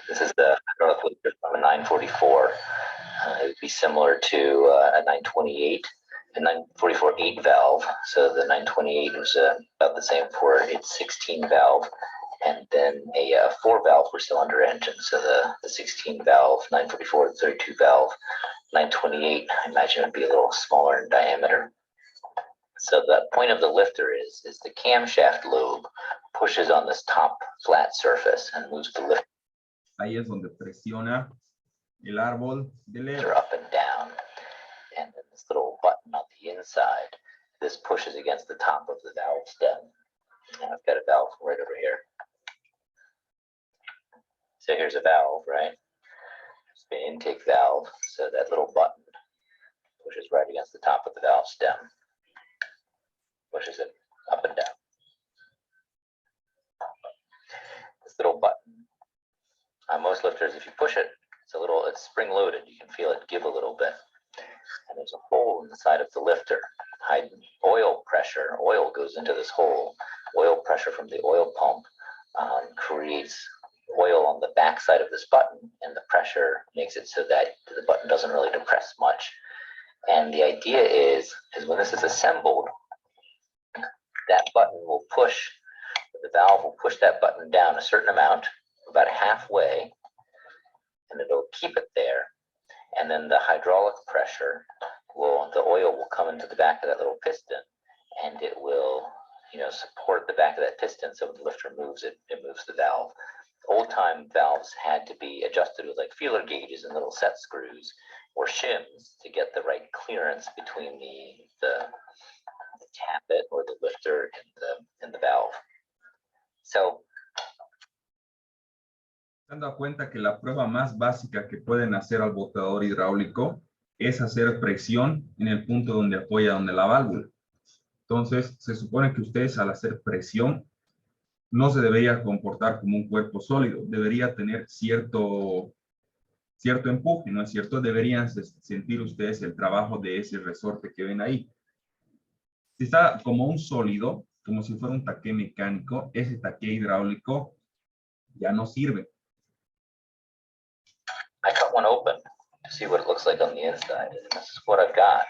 This is the hydraulic lifter from a 944. It would be similar to a 928, a 944 8 valve. So the 928 was about the same for its 16 valve, and then a 4 valve for cylinder engine. So the 16 valve 944, 32 valve 928, I imagine would be a little smaller in diameter. So the point of the lifter is the camshaft lobe pushes on this top flat surface and moves the lifter. Ahí es donde presiona el árbol de leve. Up and down, and then this little button on the inside, this pushes against the top of the valve stem. And I've got a valve right over here. So here's a valve, right? It's the intake valve. So that little button pushes right against the top of the valve stem, pushes it up and down. This little button, on most lifters, if you push it, it's spring loaded. You can feel it give a little bit. And there's a hole in the side of the lifter. High oil pressure, oil goes into this hole. Oil pressure from the oil pump creates oil on the back side of this button, and the pressure makes it so that the button doesn't really depress much. And the idea is when this is assembled, that button will push, the valve will push that button down a certain amount, about halfway, and it'll keep it there. And then the hydraulic pressure the oil will come into the back of that little piston, and it will, support the back of that piston. So when the lifter moves it moves the valve. Old time valves had to be adjusted with like feeler gauges and little set screws or shims to get the right clearance between the tappet or the lifter and the valve. So, dando cuenta que la prueba más básica que pueden hacer al botador hidráulico es hacer presión en el punto donde apoya la válvula. Entonces, se supone que ustedes al hacer presión no se debería comportar como un cuerpo sólido, debería tener cierto empuje, ¿no es cierto? Deberían sentir ustedes el trabajo de ese resorte que ven ahí. Si está como un sólido, como si fuera un taqué mecánico, ese taqué hidráulico ya no sirve. I cut one open to see what it looks like on the inside, and this is what I've got.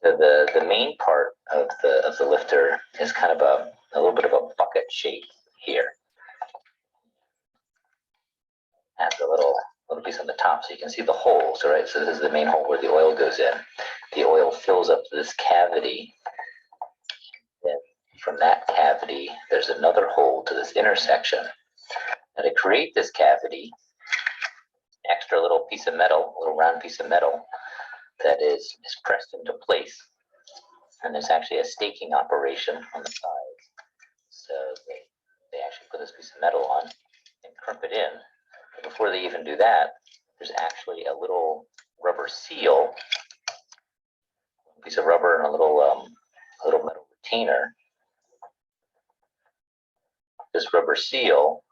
The main part of the lifter is kind of a little bit of a bucket shape here. Has a little piece on the top, so you can see the holes, right? So this is the main hole where the oil goes in. The oil fills up this cavity. Then from that cavity, there's another hole to this intersection. Now to create this cavity, extra little piece of metal, little round piece of metal that is pressed into place. And there's actually a staking operation on the sides. So they actually put this piece of metal on and crimp it in. But before they even do that, there's actually a little rubber seal, a piece of rubber and a little metal retainer. This rubber seal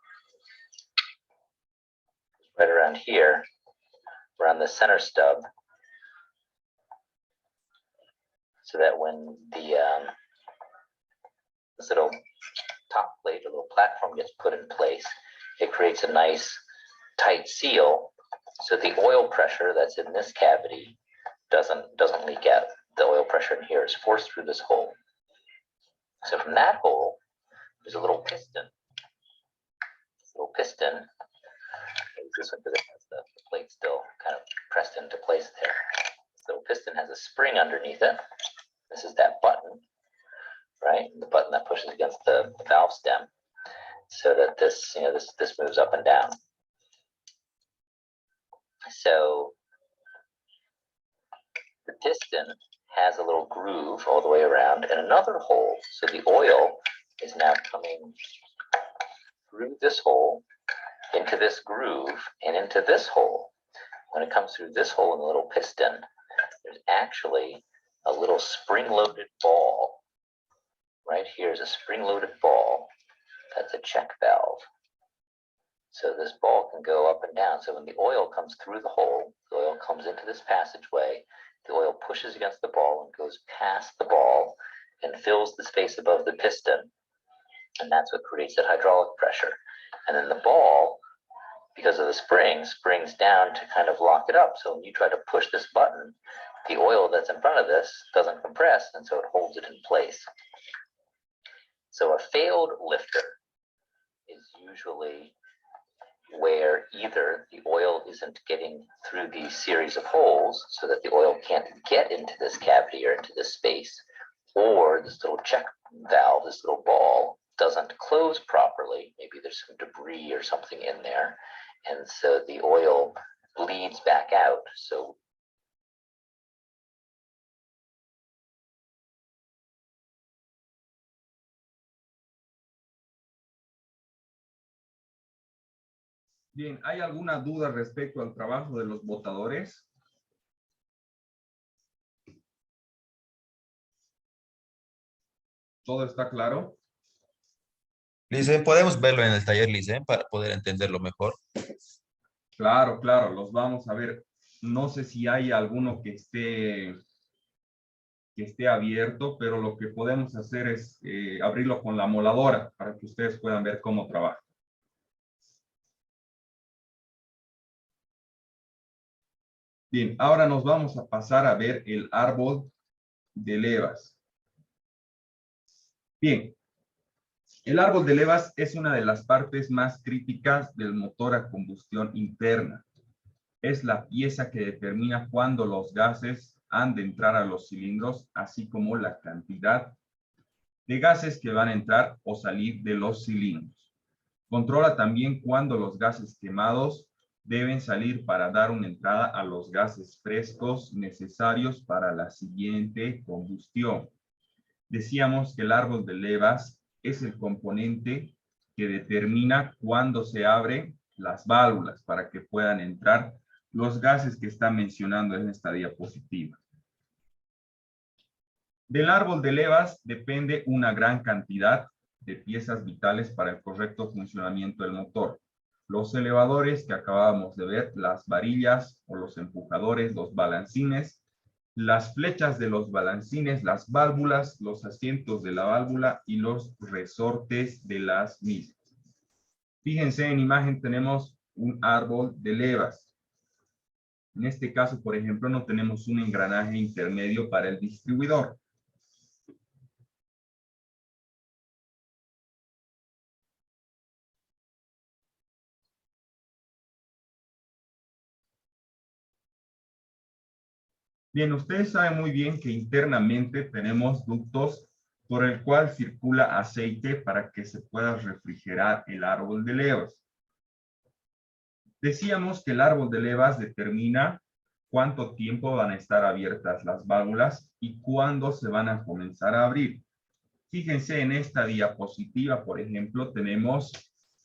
is right around here, around the center stub, so that when this little top plate, a little platform gets put in place, it creates a nice tight seal, so the oil pressure that's in this cavity doesn't leak out. The oil pressure in here is forced through this hole. So from that hole, there's a little piston. This little piston, this one because it has the plate still kind of pressed into place there. This little piston has a spring underneath it. This is that button, right? The button that pushes against the valve stem, so that this moves up and down. So the piston has a little groove all the way around and another hole. So the oil is now coming through this hole, into this groove, and into this hole. When it comes through this hole in the little piston, there's actually a little spring-loaded ball. Right here is a spring-loaded ball. That's a check valve. So this ball can go up and down. So when the oil comes through the hole, the oil comes into this passageway, the oil pushes against the ball and goes past the ball and fills the space above the piston. And that's what creates that hydraulic pressure. And then the ball, because of the springs down to kind of lock it up. So when you try to push this button, the oil that's in front of this doesn't compress, and so it holds it in place. So a failed lifter is usually where either the oil isn't getting through these series of holes so that the oil can't get into this cavity or into this space, or this little check valve, this little ball, doesn't close properly. Maybe there's some debris or something in there, and so the oil bleeds back out. So bien, ¿hay alguna duda respecto al trabajo de los botadores? ¿Todo está claro? Lice, podemos verlo en el taller, Lice, para poder entenderlo mejor. Claro, claro, los vamos a ver. No sé si hay alguno que esté abierto, pero lo que podemos hacer es abrirlo con la moladora para que ustedes puedan ver cómo trabaja. Bien, ahora nos vamos a pasar a ver el árbol de levas. Bien, el árbol de levas es una de las partes más críticas del motor a combustión interna. Es la pieza que determina cuándo los gases han de entrar a los cilindros, así como la cantidad de gases que van a entrar o salir de los cilindros. Controla también cuándo los gases quemados deben salir para dar una entrada a los gases frescos necesarios para la siguiente combustión. Decíamos que el árbol de levas es el componente que determina cuándo se abren las válvulas para que puedan entrar los gases que está mencionando en esta diapositiva. Del árbol de levas depende una gran cantidad de piezas vitales para el correcto funcionamiento del motor. Los elevadores que acabábamos de ver, las varillas o los empujadores, los balancines, las flechas de los balancines, las válvulas, los asientos de la válvula y los resortes de las mismas. Fíjense, en imagen tenemos un árbol de levas. En este caso, por ejemplo, no tenemos un engranaje intermedio para el distribuidor. Bien, ustedes saben muy bien que internamente tenemos ductos por el cual circula aceite para que se pueda refrigerar el árbol de levas. Decíamos que el árbol de levas determina cuánto tiempo van a estar abiertas las válvulas y cuándo se van a comenzar a abrir. Fíjense en esta diapositiva, por ejemplo, tenemos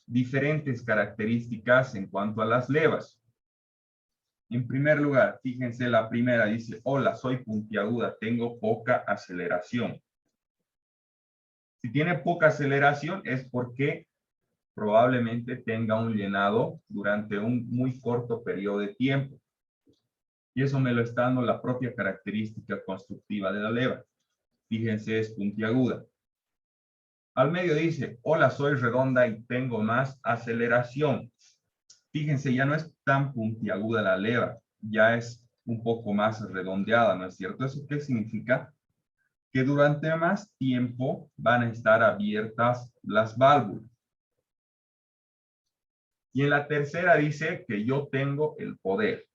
diferentes características en cuanto a las levas. En primer lugar, fíjense, la primera dice, hola, soy puntiaguda, tengo poca aceleración. Si tiene poca aceleración es porque probablemente tenga un llenado durante un muy corto periodo de tiempo. Y eso me lo está dando la propia característica constructiva de la leva. Fíjense, es puntiaguda. Al medio dice, hola, soy redonda y tengo más aceleración. Fíjense, ya no es tan puntiaguda la leva, ya es un poco más redondeada, ¿no es cierto? ¿Eso qué significa? Que durante más tiempo van a estar abiertas las válvulas. Y en la tercera dice que yo tengo el poder.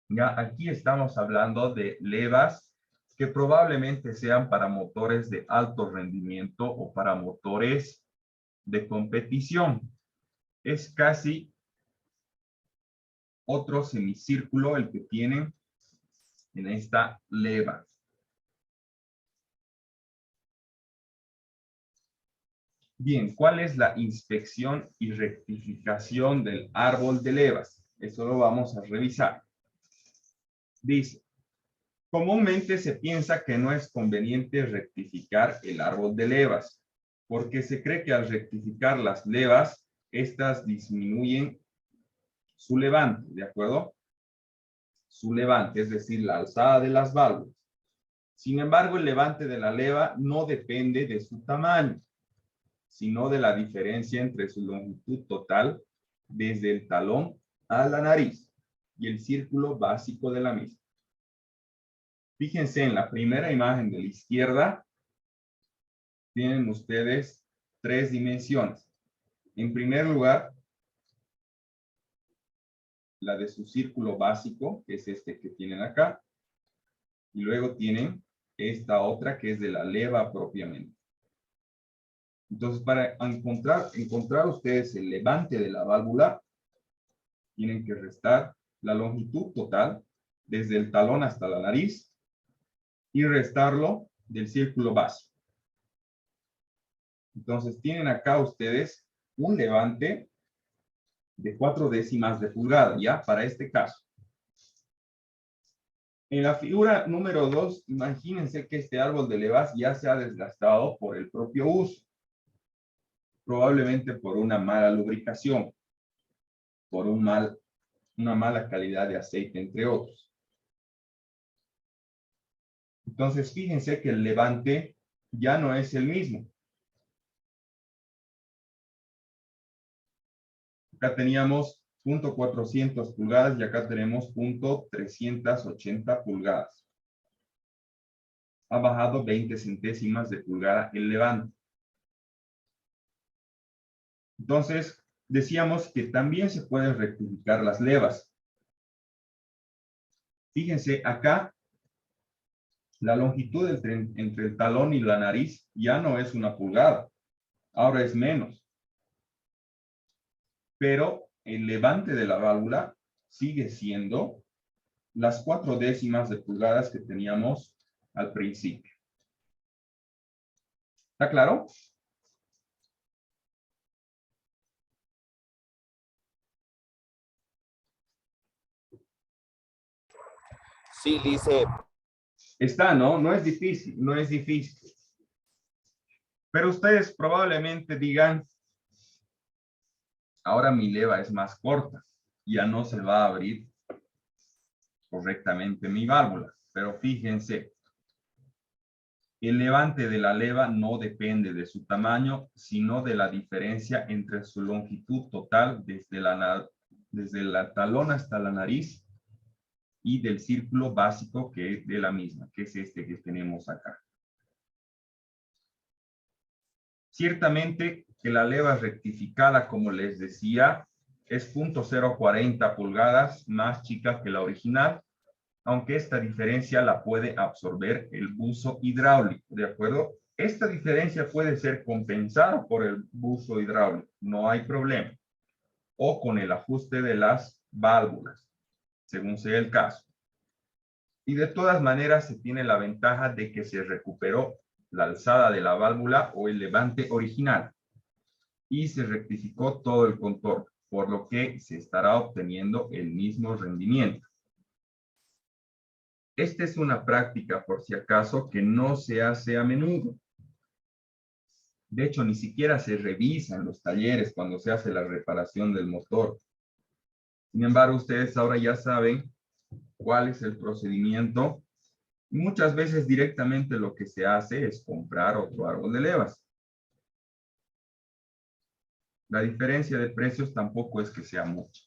Ya aquí estamos hablando de levas que probablemente sean para motores de alto rendimiento o para motores de competición. Es casi otro semicírculo el que tienen en esta leva. Bien, ¿cuál es la inspección y rectificación del árbol de levas? Eso lo vamos a revisar. Dice, comúnmente se piensa que no es conveniente rectificar el árbol de levas, porque se cree que al rectificar las levas, estas disminuyen su levante, ¿de acuerdo? Su levante, es decir, la alzada de las válvulas. Sin embargo, el levante de la leva no depende de su tamaño, sino de la diferencia entre su longitud total desde el talón a la nariz y el círculo básico de la misma. Fíjense en la primera imagen de la izquierda, tienen ustedes 3 dimensiones. En primer lugar, la de su círculo básico, que es este que tienen acá, y luego tienen esta otra que es de la leva propiamente. Entonces, para encontrar ustedes el levante de la válvula, tienen que restar la longitud total desde el talón hasta la nariz y restarlo del círculo básico. Entonces, tienen acá ustedes un levante de 4/10 de pulgada, ya, para este caso. En la figura número 2, imagínense que este árbol de levas ya se ha desgastado por el propio uso. Probablemente por una mala lubricación, por una mala calidad de aceite, entre otros. Entonces, fíjense que el levante ya no es el mismo. Acá teníamos .400 pulgadas y acá tenemos .380 pulgadas. Ha bajado 20 centésimas de pulgada el levante. Entonces, decíamos que también se pueden rectificar las levas. Fíjense, acá la longitud entre el talón y la nariz ya no es 1 pulgada. Ahora es menos. Pero el levante de la válvula sigue siendo las 4/10 de pulgadas que teníamos al principio. ¿Está claro? Sí, Lice. Está, ¿no? No es difícil, no es difícil. Pero ustedes probablemente digan, ahora mi leva es más corta, ya no se va a abrir correctamente mi válvula. Pero fíjense, el levante de la leva no depende de su tamaño, sino de la diferencia entre su longitud total desde la talón hasta la nariz y del círculo básico que es de la misma, que es este que tenemos acá. Ciertamente que la leva rectificada, como les decía, es .040 pulgadas más chica que la original, aunque esta diferencia la puede absorber el buzo hidráulico, ¿de acuerdo? Esta diferencia puede ser compensada por el buzo hidráulico, no hay problema, o con el ajuste de las válvulas, según sea el caso. Y de todas maneras se tiene la ventaja de que se recuperó la alzada de la válvula o el levante original y se rectificó todo el contorno, por lo que se estará obteniendo el mismo rendimiento. Esta es una práctica, por si acaso, que no se hace a menudo. De hecho, ni siquiera se revisa en los talleres cuando se hace la reparación del motor. Sin embargo, ustedes ahora ya saben cuál es el procedimiento. Muchas veces directamente lo que se hace es comprar otro árbol de levas. La diferencia de precios tampoco es que sea mucha.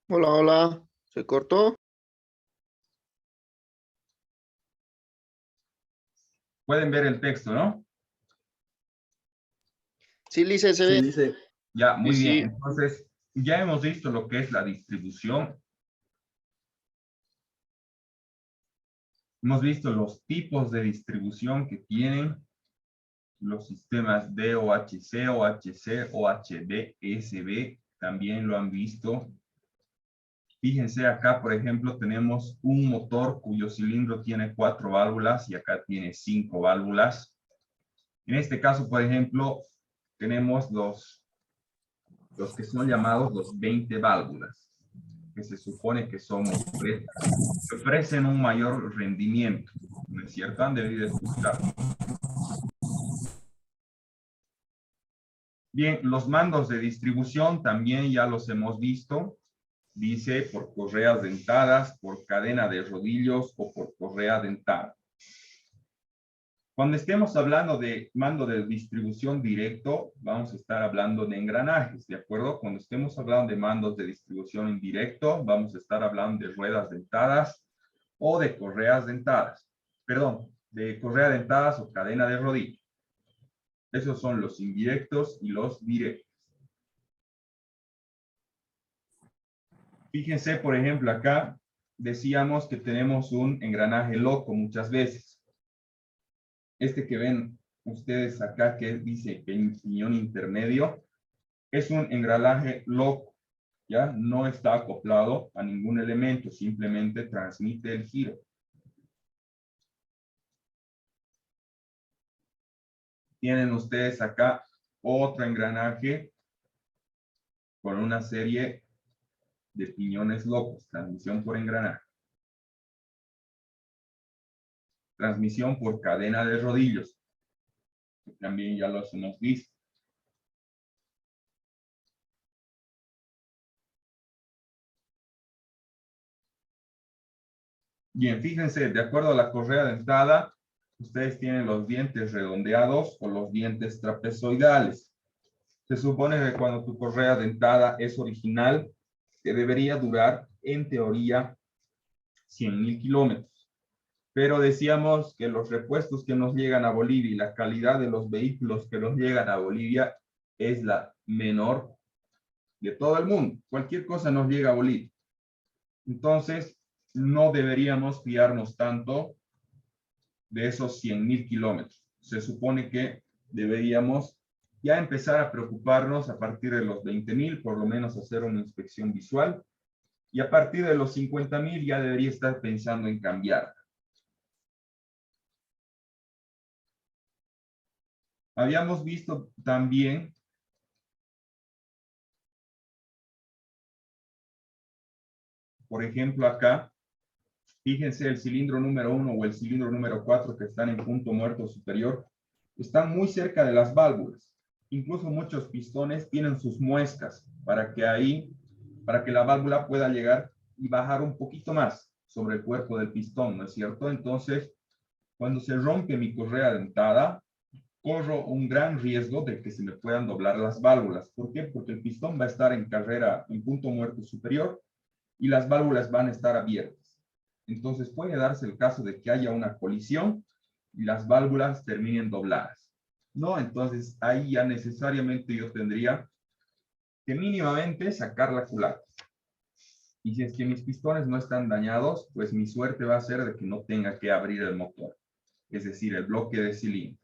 Hola, hola. ¿Se cortó? Pueden ver el texto, ¿no? Sí, Lice, se ve. Ya, muy Sí, bien. sí. Entonces, ya hemos visto lo que es la distribución. Hemos visto los tipos de distribución que tienen los sistemas DOHC, OHC, OHD, SB, también lo han visto. Fíjense acá, por ejemplo, tenemos un motor cuyo cilindro tiene 4 válvulas y acá tiene 5 válvulas. En este caso, por ejemplo, tenemos los que son llamados los 20 válvulas, que se supone que son motores que ofrecen un mayor rendimiento, ¿no es cierto? Han debido escuchar. Bien, los mandos de distribución también ya los hemos visto. Dice por correas dentadas, por cadena de rodillos o por correa dentada. Cuando estemos hablando de mando de distribución directo, vamos a estar hablando de engranajes, ¿de acuerdo? Cuando estemos hablando de mandos de distribución indirecto, vamos a estar hablando de ruedas dentadas o de correas dentadas. Perdón, de correa dentadas o cadena de rodillo. Esos son los indirectos y los directos. Fíjense, por ejemplo, acá decíamos que tenemos un engranaje loco muchas veces. Este que ven ustedes acá que dice piñón intermedio, es un engranaje loco, ¿ya? No está acoplado a ningún elemento, simplemente transmite el giro. Tienen ustedes acá otro engranaje con una serie de piñones locos, transmisión por engranaje. Transmisión por cadena de rodillos, que también ya los hemos visto. Bien, fíjense, de acuerdo a la correa dentada, ustedes tienen los dientes redondeados o los dientes trapezoidales. Se supone que cuando tu correa dentada es original, te debería durar, en teoría, 100.000 kilómetros. Pero decíamos que los repuestos que nos llegan a Bolivia y la calidad de los vehículos que nos llegan a Bolivia es la menor de todo el mundo. Cualquier cosa nos llega a Bolivia. Entonces, no deberíamos fiarnos tanto de esos 100.000 kilómetros. Se supone que deberíamos ya empezar a preocuparnos a partir de los 20.000, por lo menos hacer una inspección visual, y a partir de los 50.000 ya debería estar pensando en cambiar. Habíamos visto también por ejemplo acá, fíjense el cilindro número 1 o el cilindro número 4 que están en punto muerto superior, están muy cerca de las válvulas. Incluso muchos pistones tienen sus muescas para que la válvula pueda llegar y bajar un poquito más sobre el cuerpo del pistón, ¿no es cierto? Entonces, cuando se rompe mi correa dentada, corro un gran riesgo de que se me puedan doblar las válvulas. ¿Por qué? Porque el pistón va a estar en carrera en punto muerto superior y las válvulas van a estar abiertas. Entonces puede darse el caso de que haya una colisión y las válvulas terminen dobladas, ¿no? Entonces ahí ya necesariamente yo tendría que mínimamente sacar la culata. Y si es que mis pistones no están dañados, pues mi suerte va a ser de que no tenga que abrir el motor, es decir, el bloque de cilindro.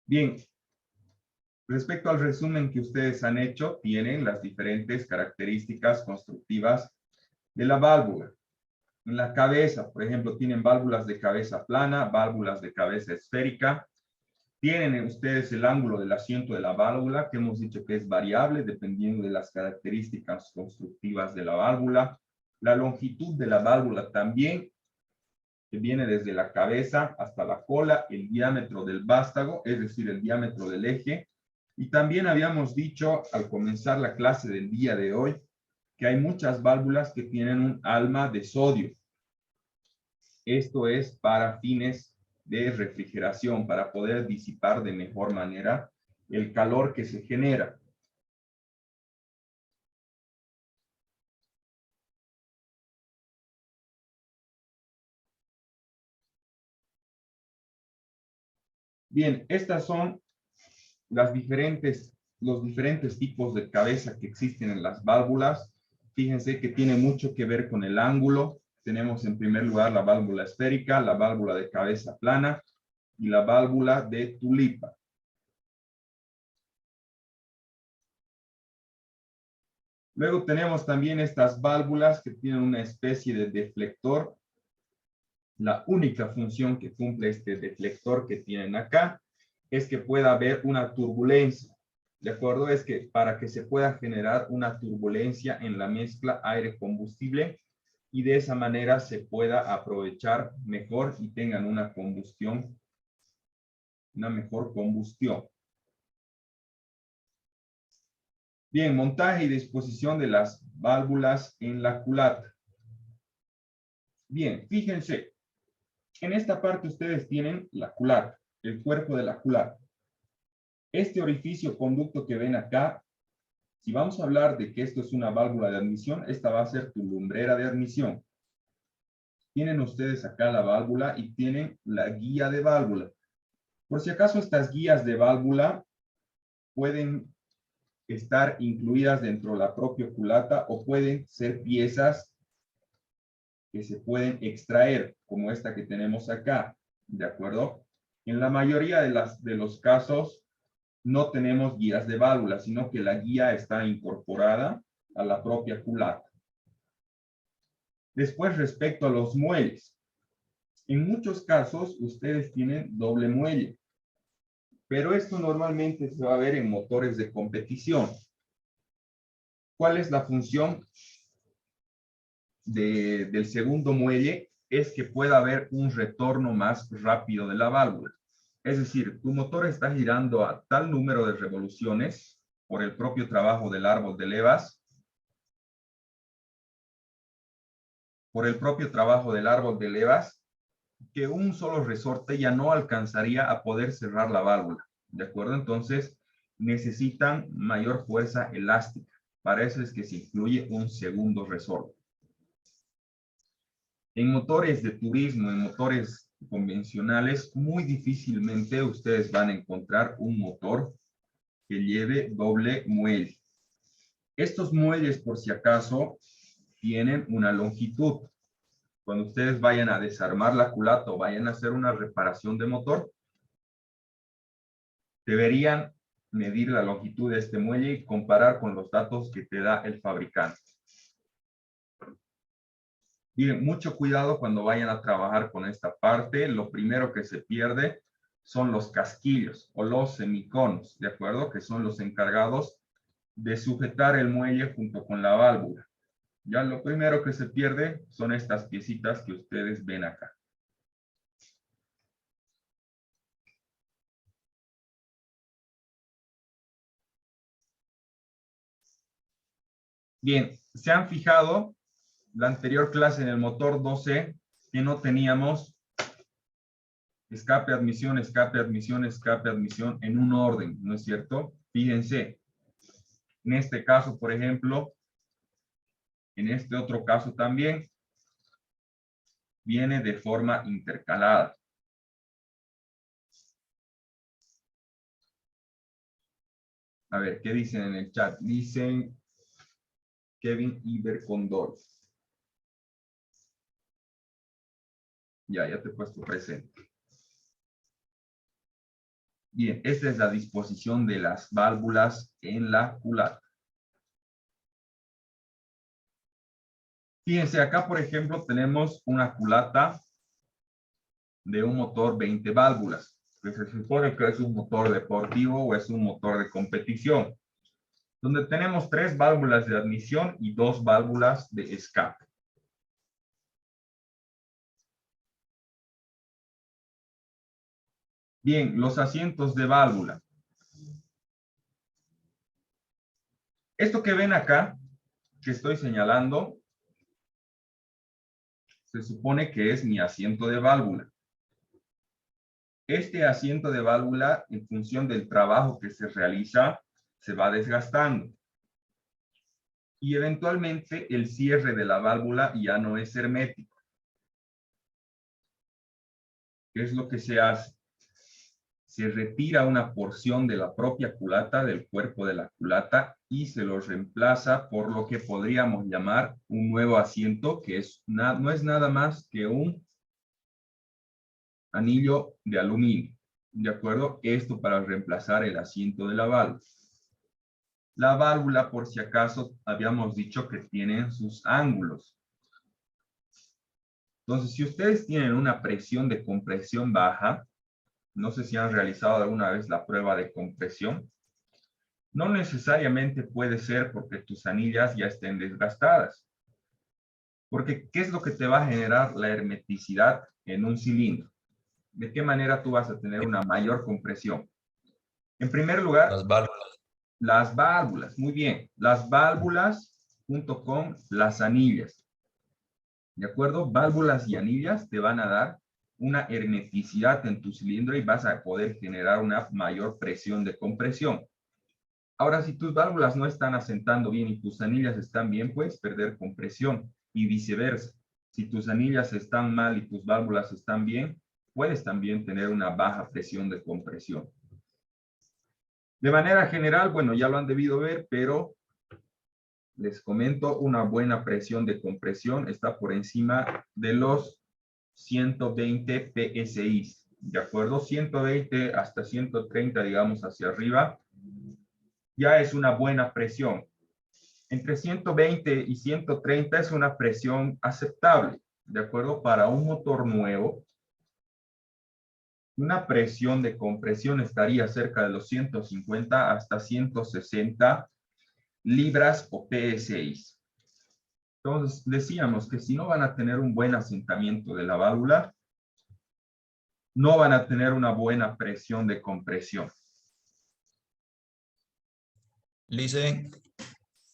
Bien, respecto al resumen que ustedes han hecho, tienen las diferentes características constructivas de la válvula. En la cabeza, por ejemplo, tienen válvulas de cabeza plana, válvulas de cabeza esférica. Tienen ustedes el ángulo del asiento de la válvula, que hemos dicho que es variable dependiendo de las características constructivas de la válvula. La longitud de la válvula también, que viene desde la cabeza hasta la cola, el diámetro del vástago, es decir, el diámetro del eje. Y también habíamos dicho al comenzar la clase del día de hoy que hay muchas válvulas que tienen un alma de sodio. Esto es para fines de refrigeración, para poder disipar de mejor manera el calor que se genera. Bien, estas son los diferentes tipos de cabeza que existen en las válvulas. Fíjense que tiene mucho que ver con el ángulo. tenemos en primer lugar la válvula esférica, la válvula de cabeza plana y la válvula de tulipa. Luego tenemos también estas válvulas que tienen una especie de deflector. La única función que cumple este deflector que tienen acá es que pueda haber una turbulencia. ¿De acuerdo? Es que para que se pueda generar una turbulencia en la mezcla aire-combustible y de esa manera se pueda aprovechar mejor y tengan una combustión, una mejor combustión. Bien, montaje y disposición de las válvulas en la culata. Bien, fíjense. En esta parte ustedes tienen la culata, el cuerpo de la culata. Este orificio conducto que ven acá, si vamos a hablar de que esto es una válvula de admisión, esta va a ser tu lumbrera de admisión. Tienen ustedes acá la válvula y tienen la guía de válvula. Por si acaso estas guías de válvula pueden estar incluidas dentro de la propia culata o pueden ser piezas que se pueden extraer, como esta que tenemos acá, ¿de acuerdo? En la mayoría de los casos no tenemos guías de válvula, sino que la guía está incorporada a la propia culata. Después, respecto a los muelles. En muchos casos, ustedes tienen doble muelle, pero esto normalmente se va a ver en motores de competición. ¿Cuál es la función del segundo muelle? Es que pueda haber un retorno más rápido de la válvula. Es decir, tu motor está girando a tal número de revoluciones por el propio trabajo del árbol de levas. Que un solo resorte ya no alcanzaría a poder cerrar la válvula. ¿De acuerdo? Entonces, necesitan mayor fuerza elástica. Para eso es que se incluye un segundo resorte. En motores de turismo, en motores convencionales, muy difícilmente ustedes van a encontrar un motor que lleve doble muelle. Estos muelles, por si acaso, tienen una longitud. Cuando ustedes vayan a desarmar la culata o vayan a hacer una reparación de motor, deberían medir la longitud de este muelle y comparar con los datos que te da el fabricante. Bien, mucho cuidado cuando vayan a trabajar con esta parte. Lo primero que se pierde son los casquillos o los semiconos, ¿de acuerdo? Que son los encargados de sujetar el muelle junto con la válvula. Ya lo primero que se pierde son estas piecitas que ustedes ven acá. Bien, ¿se han fijado la anterior clase en el motor 12 que no teníamos escape, admisión, escape, admisión, escape, admisión en un orden, ¿no es cierto? Fíjense, en este caso, por ejemplo, en este otro caso también, viene de forma intercalada. A ver, ¿qué dicen en el chat? Dicen Kevin Ibercondor. Ya te he puesto presente. Bien, esta es la disposición de las válvulas en la culata. Fíjense, acá por ejemplo tenemos una culata de un motor 20 válvulas, que se supone que es un motor deportivo o es un motor de competición, donde tenemos 3 válvulas de admisión y 2 válvulas de escape. Bien, los asientos de válvula. Esto que ven acá, que estoy señalando, se supone que es mi asiento de válvula. Este asiento de válvula, en función del trabajo que se realiza, se va desgastando. Y eventualmente el cierre de la válvula ya no es hermético. ¿Qué es lo que se hace? se retira una porción de la propia culata, del cuerpo de la culata, y se lo reemplaza por lo que podríamos llamar un nuevo asiento, que no es nada más que un anillo de aluminio. ¿De acuerdo? Esto para reemplazar el asiento de la válvula. La válvula, por si acaso, habíamos dicho que tiene sus ángulos. Entonces, si ustedes tienen una presión de compresión baja, no sé si han realizado alguna vez la prueba de compresión, no necesariamente puede ser porque tus anillas ya estén desgastadas. Porque, ¿qué es lo que te va a generar la hermeticidad en un cilindro? ¿De qué manera tú vas a tener una mayor compresión? En primer lugar, Las válvulas. las válvulas, muy bien. Las válvulas junto con las anillas. ¿De acuerdo? Válvulas y anillas te van a dar una hermeticidad en tu cilindro y vas a poder generar una mayor presión de compresión. Ahora, si tus válvulas no están asentando bien y tus anillas están bien, puedes perder compresión y viceversa. Si tus anillas están mal y tus válvulas están bien, puedes también tener una baja presión de compresión. De manera general, bueno, ya lo han debido ver, pero les comento, una buena presión de compresión está por encima de los 120 PSI. ¿De acuerdo? 120 hasta 130, digamos, hacia arriba, ya es una buena presión. Entre 120 y 130 es una presión aceptable, ¿de acuerdo? Para un motor nuevo, una presión de compresión estaría cerca de los 150 hasta 160 libras o PSI. Entonces, decíamos que si no van a tener un buen asentamiento de la válvula, no van a tener una buena presión de compresión. Lice,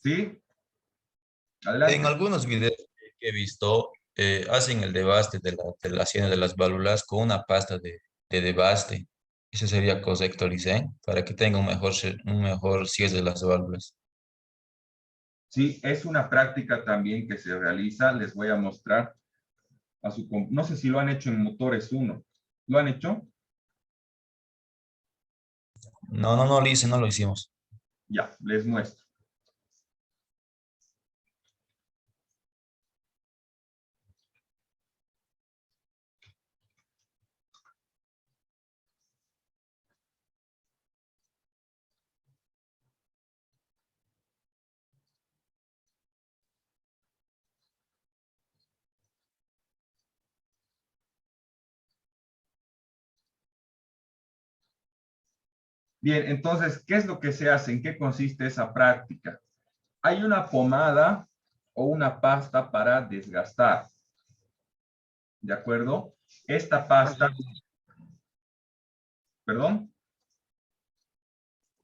¿Sí? en Adelante. algunos videos que he visto, hacen el debaste de la cierre de las válvulas con una pasta de debaste. Eso sería correcto, Lice, para que tenga un mejor cierre de las válvulas. Sí, es una práctica también que se realiza. Les voy a mostrar no sé si lo han hecho en motores 1. ¿Lo han hecho? No, Lice, no lo hicimos. Ya, les muestro. Bien, entonces, ¿qué es lo que se hace? ¿En qué consiste esa práctica? Hay una pomada o una pasta para desgastar. ¿De acuerdo? Esta pasta, perdón,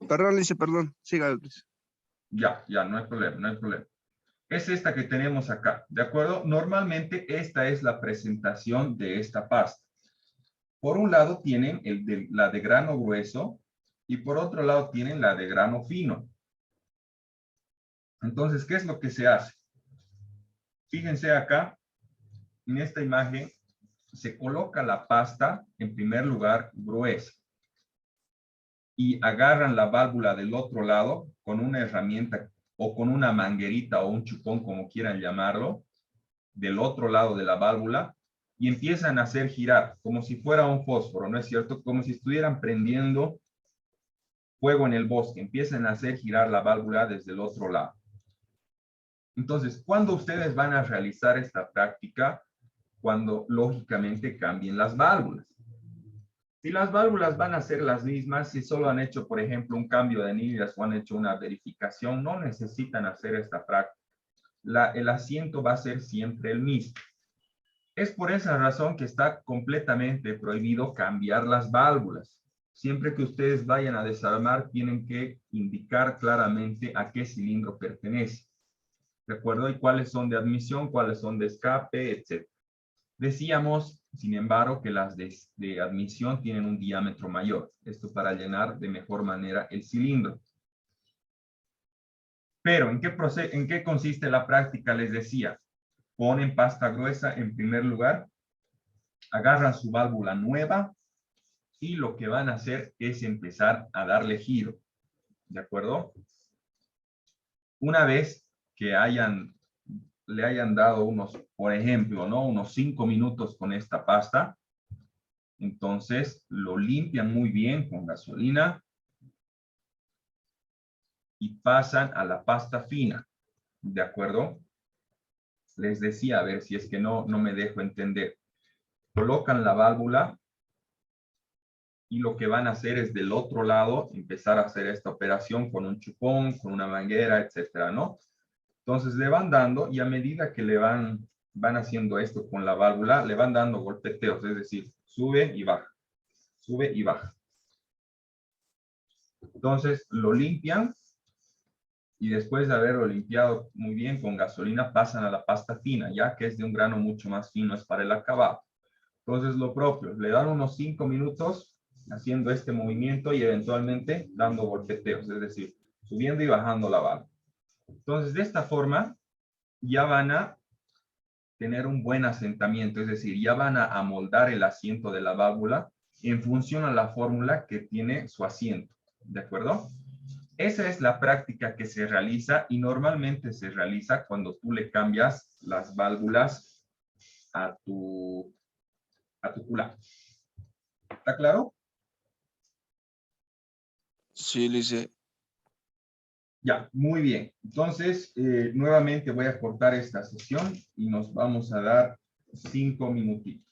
Perdón, Lice, perdón. Siga, Lice. ya, no hay problema, no hay problema. Es esta que tenemos acá, ¿de acuerdo? Normalmente esta es la presentación de esta pasta. Por un lado tienen la de grano grueso y por otro lado tienen la de grano fino. Entonces, ¿qué es lo que se hace? Fíjense acá, en esta imagen, se coloca la pasta, en primer lugar, gruesa. Y agarran la válvula del otro lado con una herramienta o con una manguerita o un chupón, como quieran llamarlo, del otro lado de la válvula, y empiezan a hacer girar, como si fuera un fósforo, ¿no es cierto? Como si estuvieran prendiendo fuego en el bosque. Empiezan a hacer girar la válvula desde el otro lado. Entonces, ¿cuándo ustedes van a realizar esta práctica? Cuando lógicamente cambien las válvulas. Si las válvulas van a ser las mismas, si solo han hecho, por ejemplo, un cambio de anillas o han hecho una verificación, no necesitan hacer esta práctica. El asiento va a ser siempre el mismo. Es por esa razón que está completamente prohibido cambiar las válvulas. Siempre que ustedes vayan a desarmar, tienen que indicar claramente a qué cilindro pertenece. ¿De acuerdo? Y cuáles son de admisión, cuáles son de escape, etc. Decíamos, sin embargo, que las de admisión tienen un diámetro mayor. Esto para llenar de mejor manera el cilindro. Pero, ¿en qué consiste la práctica? Les decía, ponen pasta gruesa en primer lugar, agarran su válvula nueva, y lo que van a hacer es empezar a darle giro, ¿de acuerdo? Una vez que le hayan dado unos, por ejemplo, ¿no? Unos 5 minutos con esta pasta, entonces lo limpian muy bien con gasolina y pasan a la pasta fina, ¿de acuerdo? Les decía, a ver si es que no me dejo entender. Colocan la válvula y lo que van a hacer es del otro lado empezar a hacer esta operación con un chupón, con una manguera, etcétera, ¿no? Entonces le van dando y a medida que le van haciendo esto con la válvula, le van dando golpeteos, es decir, sube y baja, sube y baja. Entonces lo limpian y después de haberlo limpiado muy bien con gasolina, pasan a la pasta fina, ya que es de un grano mucho más fino, es para el acabado. Entonces lo propio, le dan unos 5 minutos haciendo este movimiento y eventualmente dando golpeteos, es decir, subiendo y bajando la válvula. Entonces de esta forma ya van a tener un buen asentamiento, es decir, ya van a amoldar el asiento de la válvula en función a la fórmula que tiene su asiento, ¿de acuerdo? Esa es la práctica que se realiza y normalmente se realiza cuando tú le cambias las válvulas a tu culata. ¿Está claro? Sí, Lice. Ya, muy bien. Entonces, nuevamente voy a cortar esta sesión y nos vamos a dar 5 minutitos.